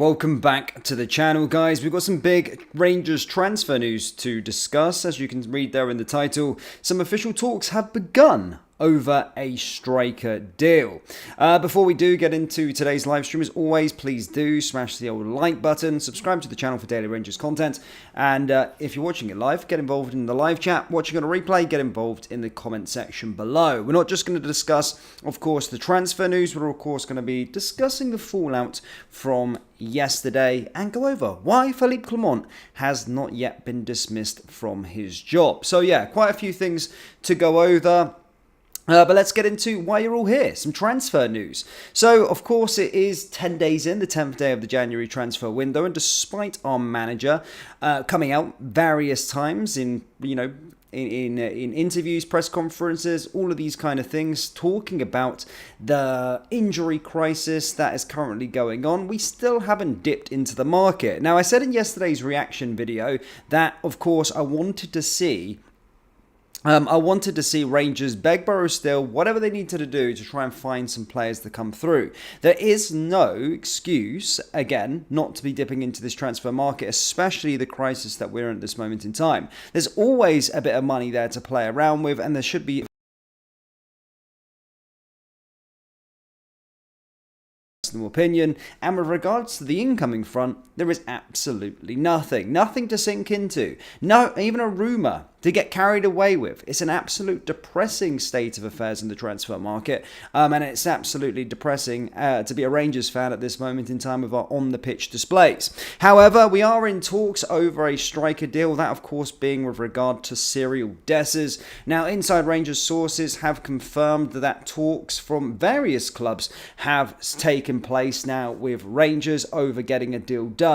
Welcome back to the channel, guys. We've got some big Rangers transfer news to discuss. As you can read there in the title, some official talks have begun over a striker deal. Before we do get into today's live stream, as always, please do smash the old like button, subscribe to the channel for daily Rangers content, and if you're watching it live, get involved in the live chat. Watching on a replay, get involved in the comment section below. We're not just going to discuss, of course, the transfer news, we're of course going to be discussing the fallout from yesterday and go over why Philippe Clement has not yet been dismissed from his job. So yeah, quite a few things to go over. But let's get into why you're all here, some transfer news. So, of course, it is 10 days in, the 10th day of the January transfer window, and despite our manager coming out various times in interviews, press conferences, all of these kind of things, talking about the injury crisis that is currently going on, we still haven't dipped into the market. Now, I said in yesterday's reaction video that, of course, I wanted to see Rangers beg, borrow, steal, whatever they needed to do to try and find some players to come through. There is no excuse, again, not to be dipping into this transfer market, especially the crisis that we're in at this moment in time. There's always a bit of money there to play around with, and there should be opinion, and with regards to the incoming front, there is absolutely nothing to sink into, no, even a rumour to get carried away with. It's an absolute depressing state of affairs in the transfer market, and it's absolutely depressing to be a Rangers fan at this moment in time with our on-the-pitch displays. However, we are in talks over a striker deal, that of course being with regard to Cyril Dessers. Now, inside Rangers sources have confirmed that talks from various clubs have taken place now with Rangers over getting a deal done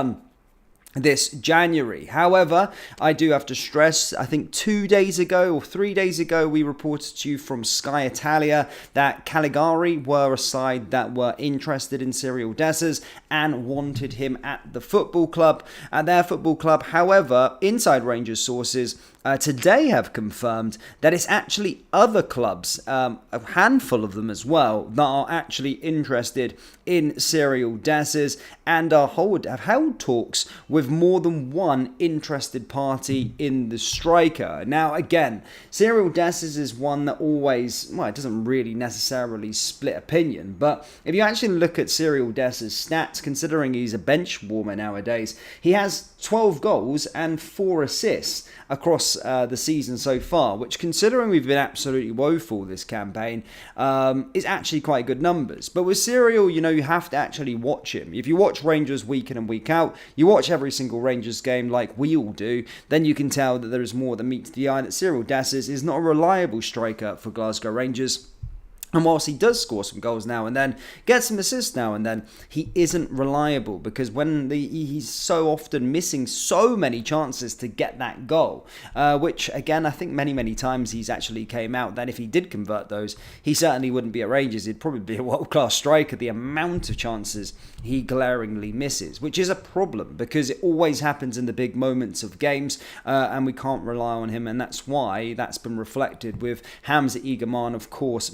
this January. However, I do have to stress, I think 2 days ago or 3 days ago, we reported to you from Sky Italia that Caligari were a side that were interested in Cyril Dessers and wanted him at the football club, at their football club. However, inside Rangers sources today have confirmed that it's actually other clubs, a handful of them as well, that are actually interested in Cyril Dessers and have held talks with more than one interested party in the striker. Now, again, Cyril Dessers is one that always, well, it doesn't really necessarily split opinion, but if you actually look at Cyril Dessers' stats, considering he's a bench warmer nowadays, he has 12 goals and 4 assists across the season so far, which, considering we've been absolutely woeful this campaign, is actually quite good numbers. But with Cyril, you have to actually watch him. If you watch Rangers week in and week out, you watch every single Rangers game like we all do, then you can tell that there is more than meets the eye, that Cyril Dessers is not a reliable striker for Glasgow Rangers. And whilst he does score some goals now and then, gets some assists now and then, he isn't reliable, because he's so often missing so many chances to get that goal, which again, I think many times he's actually came out that if he did convert those, he certainly wouldn't be at Rangers. He'd probably be a world-class striker. The amount of chances he glaringly misses, which is a problem, because it always happens in the big moments of games, and we can't rely on him, and that's why that's been reflected with Hamza Egerman, of course,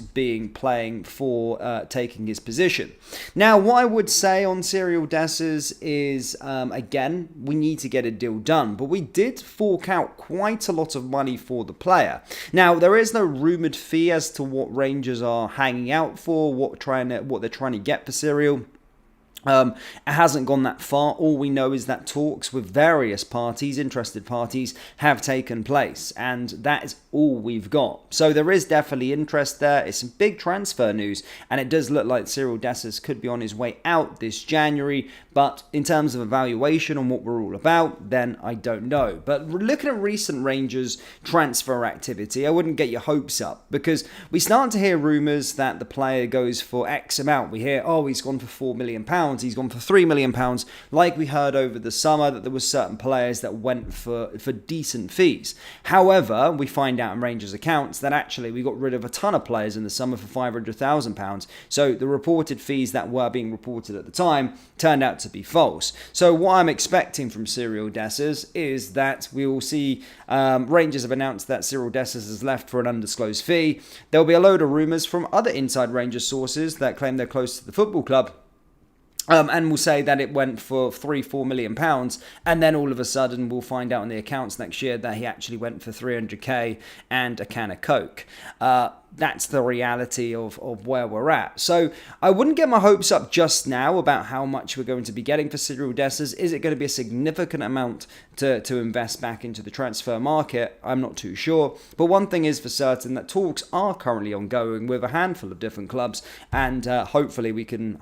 playing for taking his position. Now, what I would say on Cyril Dessers is, again, we need to get a deal done, but we did fork out quite a lot of money for the player. Now, there is no rumoured fee as to what Rangers are hanging out for, what they're trying to get for Cyril. It hasn't gone that far. All we know is that talks with various parties, interested parties, have taken place, and that is all we've got. So there is definitely interest there. It's some big transfer news, and it does look like Cyril Dessers could be on his way out this January, but in terms of evaluation on what we're all about, then I don't know. But looking at recent Rangers transfer activity, I wouldn't get your hopes up, because we start to hear rumours that the player goes for X amount. We hear, oh, he's gone for £4 million. He's gone for £3 million, like we heard over the summer that there were certain players that went for decent fees. However, we find out in Rangers accounts that actually we got rid of a ton of players in the summer for £500,000. So the reported fees that were being reported at the time turned out to be false. So what I'm expecting from Cyril Dessers is that we will see Rangers have announced that Cyril Dessers has left for an undisclosed fee. There'll be a load of rumours from other inside Rangers sources that claim they're close to the football club And we'll say that it went for £3-4 million, and then all of a sudden we'll find out in the accounts next year that he actually went for 300k and a can of Coke. That's the reality of where we're at. So I wouldn't get my hopes up just now about how much we're going to be getting for Cyril Dessers. Is it going to be a significant amount to invest back into the transfer market? I'm not too sure. But one thing is for certain, that talks are currently ongoing with a handful of different clubs, and hopefully we can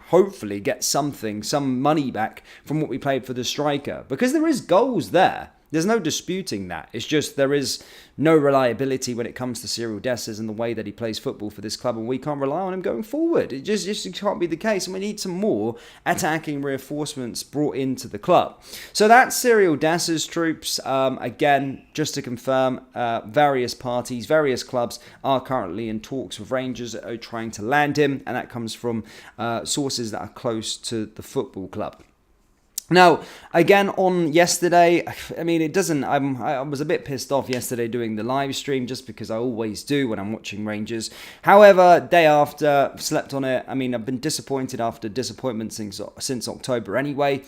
get some money back from what we paid for the striker, because there is goals there. There's no disputing that. It's just there is no reliability when it comes to Cyril Dessers and the way that he plays football for this club, and we can't rely on him going forward. It just can't be the case, and we need some more attacking reinforcements brought into the club. So that's Cyril Dessers' troops. Again, just to confirm, various parties, various clubs are currently in talks with Rangers trying to land him, and that comes from sources that are close to the football club. Now, again, on yesterday, I mean, I was a bit pissed off yesterday doing the live stream, just because I always do when I'm watching Rangers. However, day after, slept on it. I mean, I've been disappointed after disappointment since October anyway.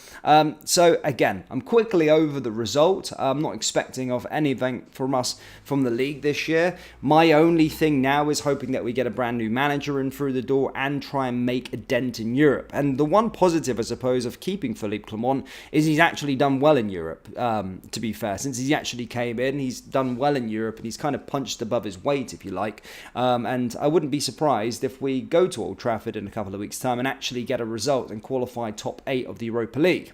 So, again, I'm quickly over the result. I'm not expecting of anything from us from the league this year. My only thing now is hoping that we get a brand new manager in through the door and try and make a dent in Europe. And the one positive, I suppose, of keeping Philippe Clement is he's actually done well in Europe, to be fair. Since he actually came in, he's done well in Europe, and he's kind of punched above his weight, if you like. And I wouldn't be surprised if we go to Old Trafford in a couple of weeks' time and actually get a result and qualify top 8 of the Europa League.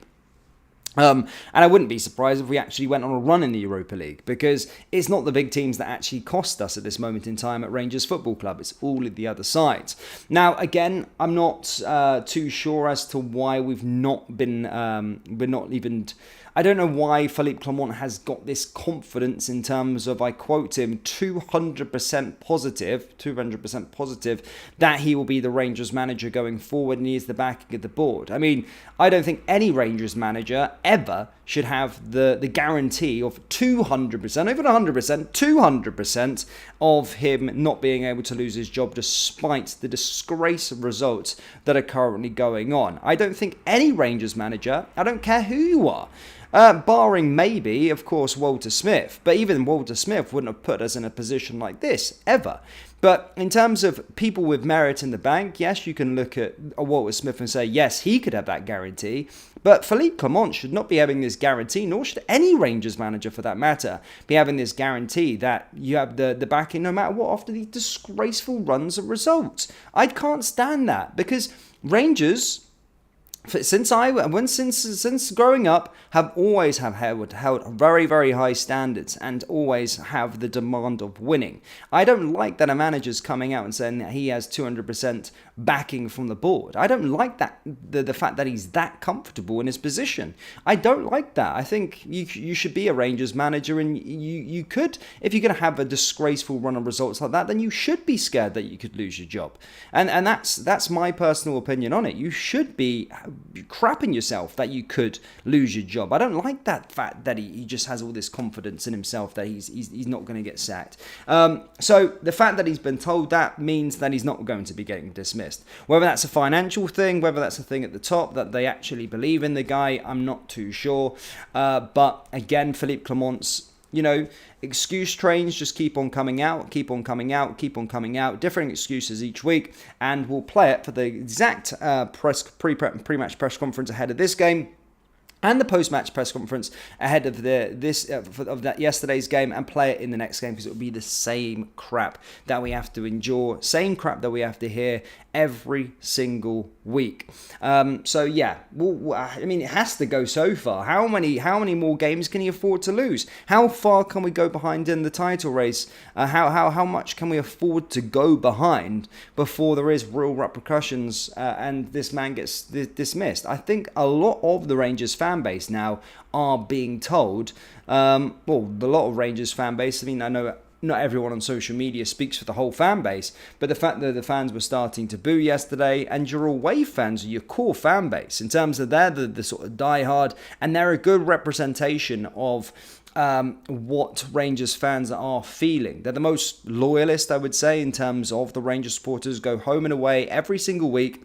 And I wouldn't be surprised if we actually went on a run in the Europa League, because it's not the big teams that actually cost us at this moment in time at Rangers Football Club. It's all of the other sides. Now, again, I'm not too sure as to why we're not even... I don't know why Philippe Clement has got this confidence in terms of, I quote him, 200% positive that he will be the Rangers manager going forward, and he is the backing of the board. I mean, I don't think any Rangers manager ever should have the guarantee of 200%, even 100%, 200% of him not being able to lose his job despite the disgrace of results that are currently going on. I don't think any Rangers manager, I don't care who you are, barring maybe, of course, Walter Smith. But even Walter Smith wouldn't have put us in a position like this, ever. But in terms of people with merit in the bank, yes, you can look at Walter Smith and say, yes, he could have that guarantee. But Philippe Clement should not be having this guarantee, nor should any Rangers manager, for that matter, be having this guarantee that you have the backing no matter what after these disgraceful runs of results. I can't stand that, because Rangers... Since growing up, have always held very, very high standards and always have the demand of winning. I don't like that a manager's coming out and saying that he has 200% backing from the board. I don't like that, the fact that he's that comfortable in his position. I don't like that. I think you should be a Rangers manager, and you could, if you're going to have a disgraceful run of results like that, then you should be scared that you could lose your job. And that's my personal opinion on it. You should be crapping yourself that you could lose your job. I don't like that fact that he just has all this confidence in himself that he's not going to get sacked. So the fact that he's been told that means that he's not going to be getting dismissed. Whether that's a financial thing, whether that's a thing at the top that they actually believe in the guy, I'm not too sure. But again, Philippe Clement's, excuse trains just keep on coming out, different excuses each week, and we'll play it for the exact pre-match press conference ahead of this game, and the post-match press conference ahead of that yesterday's game, and play it in the next game, because it will be the same crap that we have to endure, same crap that we have to hear every single week. So yeah, it has to go so far. How many more games can he afford to lose? How far can we go behind in the title race? How much can we afford to go behind before there is real repercussions and this man gets dismissed? I think a lot of the Rangers fan base now are being told, a lot of Rangers fan base, I know not everyone on social media speaks for the whole fan base, but the fact that the fans were starting to boo yesterday, and your away fans are your core fan base in terms of they're the sort of diehard, and they're a good representation of what Rangers fans are feeling. They're the most loyalist, I would say, in terms of the Rangers supporters, go home and away every single week.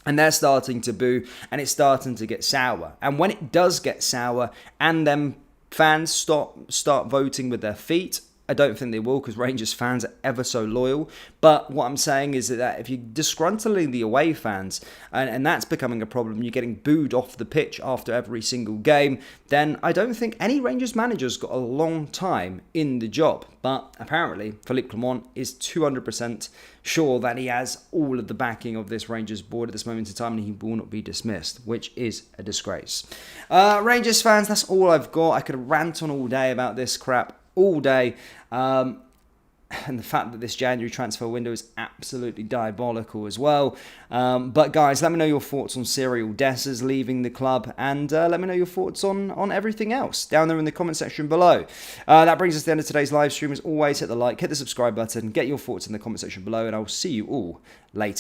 And they're starting to boo, and it's starting to get sour. And when it does get sour, and then fans start voting with their feet, I don't think they will, because Rangers fans are ever so loyal. But what I'm saying is that if you're disgruntling the away fans, and that's becoming a problem, you're getting booed off the pitch after every single game, then I don't think any Rangers manager's got a long time in the job. But apparently, Philippe Clement is 200% sure that he has all of the backing of this Rangers board at this moment in time, and he will not be dismissed, which is a disgrace. Rangers fans, that's all I've got. I could rant on all day about this crap. All day, and the fact that this January transfer window is absolutely diabolical as well. But guys, let me know your thoughts on Cyril Dessers leaving the club, and let me know your thoughts on everything else down there in the comment section below. That brings us to the end of today's live stream. As always, hit the like, hit the subscribe button, get your thoughts in the comment section below, and I will see you all later.